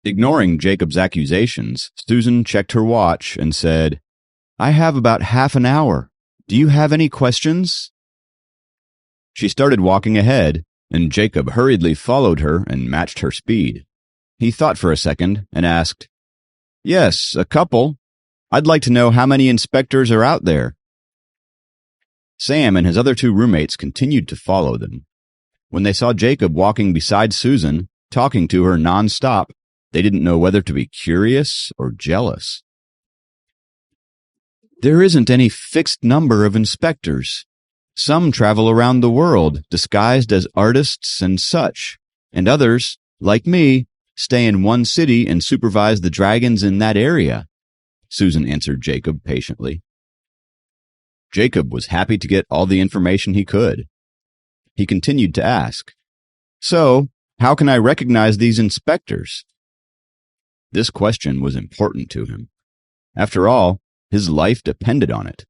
Ignoring Jacob's accusations, Susan checked her watch and said, "I have about half an hour. Do you have any questions?" She started walking ahead, and Jacob hurriedly followed her and matched her speed. He thought for a second and asked, "Yes, a couple. I'd like to know how many inspectors are out there." Sam and his other two roommates continued to follow them. When they saw Jacob walking beside Susan, talking to her nonstop, they didn't know whether to be curious or jealous. "There isn't any fixed number of inspectors. Some travel around the world, disguised as artists and such, and others, like me, stay in one city and supervise the dragons in that area," Susan answered Jacob patiently. Jacob was happy to get all the information he could. He continued to ask, "So, how can I recognize these inspectors?" This question was important to him. After all, his life depended on it.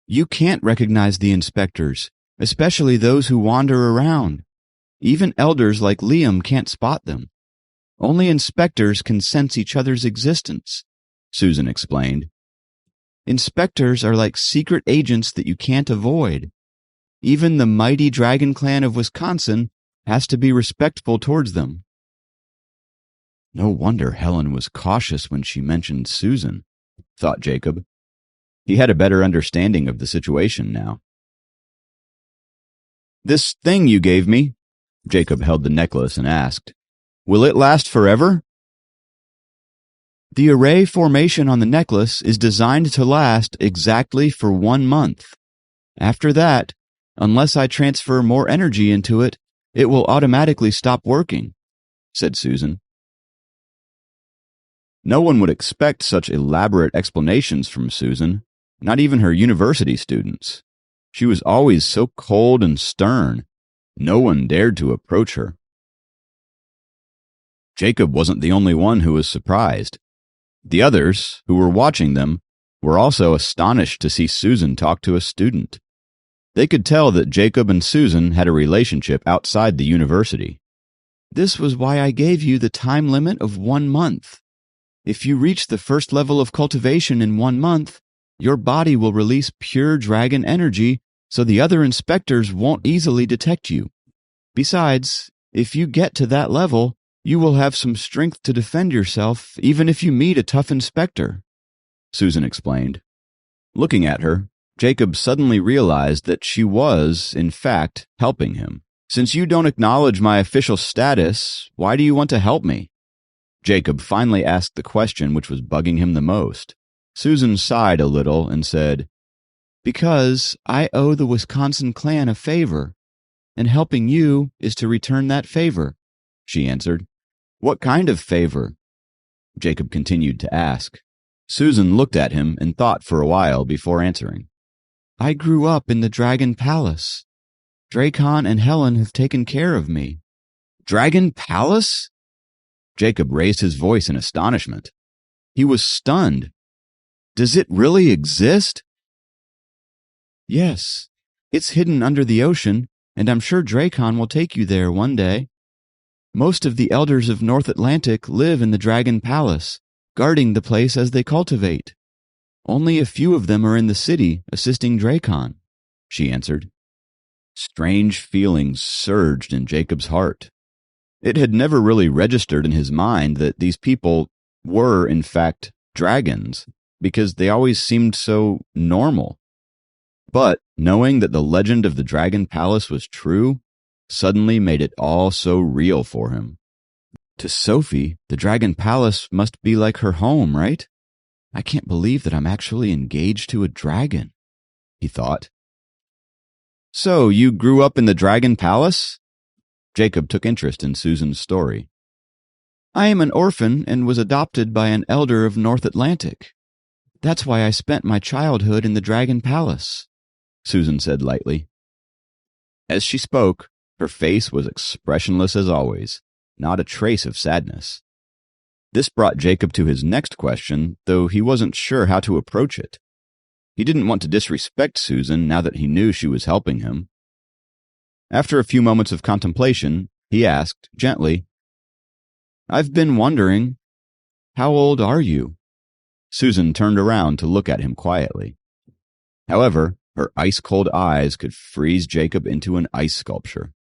"You can't recognize the inspectors, especially those who wander around. Even elders like Liam can't spot them. Only inspectors can sense each other's existence," Susan explained. "Inspectors are like secret agents that you can't avoid. Even the mighty Dragon Clan of Wisconsin has to be respectful towards them." No wonder Helen was cautious when she mentioned Susan, thought Jacob. He had a better understanding of the situation now. "This thing you gave me," Jacob held the necklace and asked, "will it last forever?" "The array formation on the necklace is designed to last exactly for 1 month. After that, unless I transfer more energy into it, it will automatically stop working," said Susan. No one would expect such elaborate explanations from Susan, not even her university students. She was always so cold and stern. No one dared to approach her. Jacob wasn't the only one who was surprised. The others, who were watching them, were also astonished to see Susan talk to a student. They could tell that Jacob and Susan had a relationship outside the university. "This was why I gave you the time limit of 1 month. If you reach the first level of cultivation in 1 month, your body will release pure dragon energy so the other inspectors won't easily detect you. Besides, if you get to that level, you will have some strength to defend yourself even if you meet a tough inspector," Susan explained. Looking at her, Jacob suddenly realized that she was, in fact, helping him. "Since you don't acknowledge my official status, why do you want to help me?" Jacob finally asked the question which was bugging him the most. Susan sighed a little and said, "Because I owe the Wisconsin clan a favor, and helping you is to return that favor," she answered. "What kind of favor?" Jacob continued to ask. Susan looked at him and thought for a while before answering. "I grew up in the Dragon Palace. Dracon and Helen have taken care of me." "Dragon Palace?" Jacob raised his voice in astonishment. He was stunned. "Does it really exist?" "Yes. It's hidden under the ocean, and I'm sure Dracon will take you there one day. Most of the elders of North Atlantic live in the Dragon Palace, guarding the place as they cultivate. Only a few of them are in the city, assisting Dracon," she answered. Strange feelings surged in Jacob's heart. It had never really registered in his mind that these people were, in fact, dragons, because they always seemed so normal. But knowing that the legend of the Dragon Palace was true suddenly made it all so real for him. To Sophie, the Dragon Palace must be like her home, right? I can't believe that I'm actually engaged to a dragon, he thought. "So, you grew up in the Dragon Palace?" Jacob took interest in Susan's story. "I am an orphan and was adopted by an elder of North Atlantic. That's why I spent my childhood in the Dragon Palace," Susan said lightly. As she spoke, her face was expressionless as always, not a trace of sadness. This brought Jacob to his next question, though he wasn't sure how to approach it. He didn't want to disrespect Susan now that he knew she was helping him. After a few moments of contemplation, he asked, gently, I've been wondering, how old are you? Susan turned around to look at him quietly. However, her ice-cold eyes could freeze Jacob into an ice sculpture.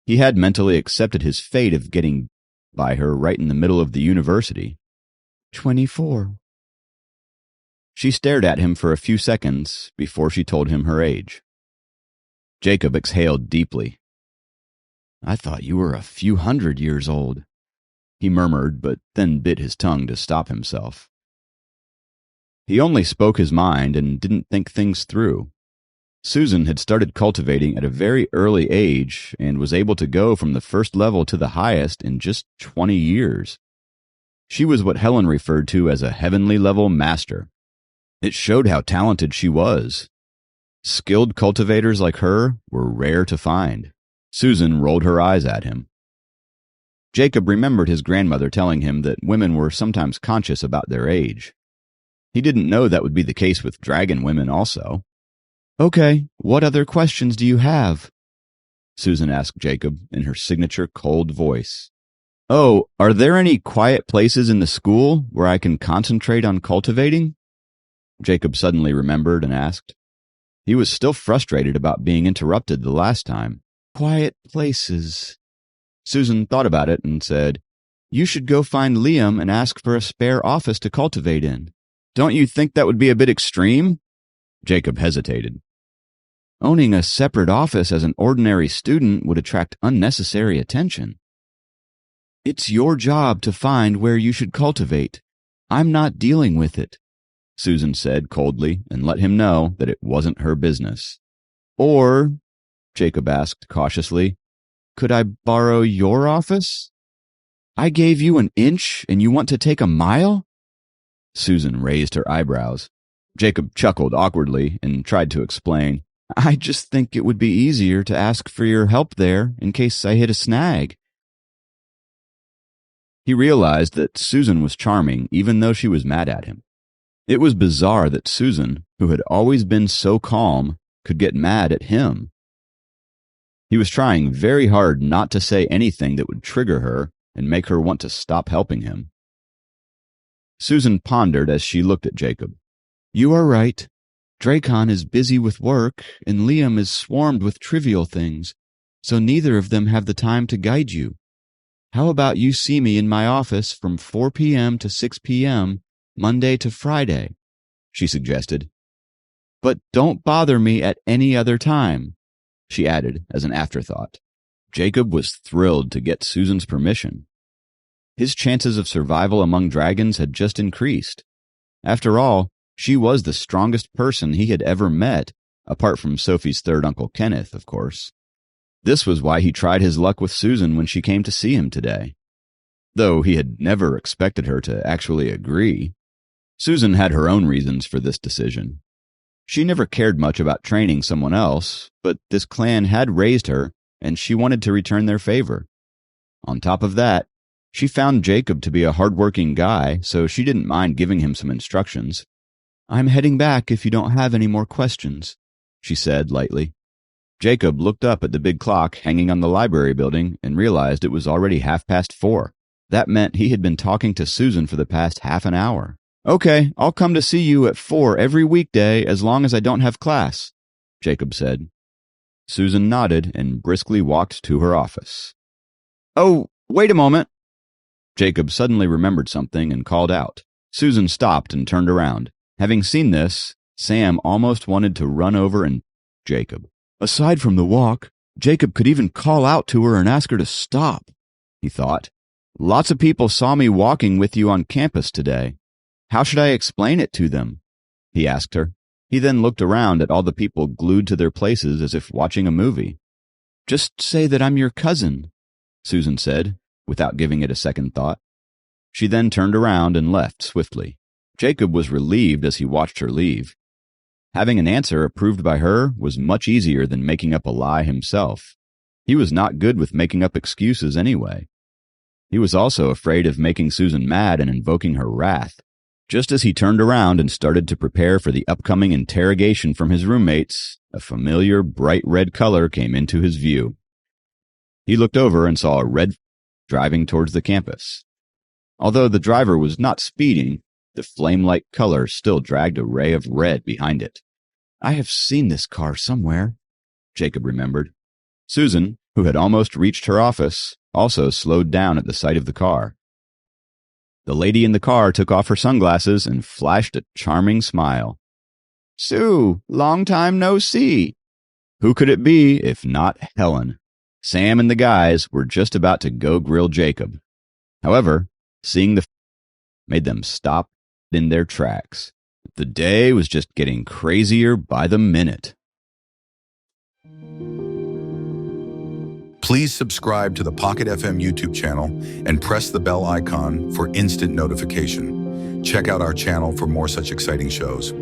He had mentally accepted his fate of getting by her right in the middle of the university. 24. She stared at him for a few seconds before she told him her age. Jacob exhaled deeply. I thought you were a few 100 years old, he murmured, but then bit his tongue to stop himself. He only spoke his mind and didn't think things through. Susan had started cultivating at a very early age and was able to go from the first level to the highest in just 20 years. She was what Helen referred to as a heavenly level master. It showed how talented she was. Skilled cultivators like her were rare to find. Susan rolled her eyes at him. Jacob remembered his grandmother telling him that women were sometimes conscious about their age. He didn't know that would be the case with dragon women also. Okay, what other questions do you have? Susan asked Jacob in her signature cold voice. Oh, are there any quiet places in the school where I can concentrate on cultivating? Jacob suddenly remembered and asked. He was still frustrated about being interrupted the last time. Quiet places. Susan thought about it and said, You should go find Liam and ask for a spare office to cultivate in. Don't you think that would be a bit extreme? Jacob hesitated. Owning a separate office as an ordinary student would attract unnecessary attention. It's your job to find where you should cultivate. I'm not dealing with it, Susan said coldly and let him know that it wasn't her business. Or, Jacob asked cautiously, could I borrow your office? I gave you an inch and you want to take a mile? Susan raised her eyebrows. Jacob chuckled awkwardly and tried to explain. I just think it would be easier to ask for your help there in case I hit a snag. He realized that Susan was charming even though she was mad at him. It was bizarre that Susan, who had always been so calm, could get mad at him. He was trying very hard not to say anything that would trigger her and make her want to stop helping him. Susan pondered as she looked at Jacob. You are right. Dracon is busy with work, and Liam is swarmed with trivial things, so neither of them have the time to guide you. How about you see me in my office from 4 p.m. to 6 p.m., Monday to Friday, she suggested. But don't bother me at any other time, she added as an afterthought. Jacob was thrilled to get Susan's permission. His chances of survival among dragons had just increased. After all, she was the strongest person he had ever met, apart from Sophie's third uncle Kenneth, of course. This was why he tried his luck with Susan when she came to see him today. Though he had never expected her to actually agree. Susan had her own reasons for this decision. She never cared much about training someone else, but this clan had raised her, and she wanted to return their favor. On top of that, she found Jacob to be a hard-working guy, so she didn't mind giving him some instructions. I'm heading back if you don't have any more questions, she said lightly. Jacob looked up at the big clock hanging on the library building and realized it was already 4:30. That meant he had been talking to Susan for the past half an hour. Okay, I'll come to see you at 4 every weekday as long as I don't have class, Jacob said. Susan nodded and briskly walked to her office. Oh, wait a moment. Jacob suddenly remembered something and called out. Susan stopped and turned around. Having seen this, Sam almost wanted to run over and Jacob. Aside from the walk, Jacob could even call out to her and ask her to stop, he thought. Lots of people saw me walking with you on campus today. How should I explain it to them? He asked her. He then looked around at all the people glued to their places as if watching a movie. Just say that I'm your cousin, Susan said, without giving it a second thought. She then turned around and left swiftly. Jacob was relieved as he watched her leave. Having an answer approved by her was much easier than making up a lie himself. He was not good with making up excuses anyway. He was also afraid of making Susan mad and invoking her wrath. Just as he turned around and started to prepare for the upcoming interrogation from his roommates, a familiar bright red color came into his view. He looked over and saw a red driving towards the campus. Although the driver was not speeding, the flame-like color still dragged a ray of red behind it. I have seen this car somewhere, Jacob remembered. Susan, who had almost reached her office, also slowed down at the sight of the car. The lady in the car took off her sunglasses and flashed a charming smile. "Sue, long time no see." Who could it be if not Helen? Sam and the guys were just about to go grill Jacob. However, seeing the made them stop in their tracks. The day was just getting crazier by the minute. Please subscribe to the Pocket FM YouTube channel and press the bell icon for instant notification. Check out our channel for more such exciting shows.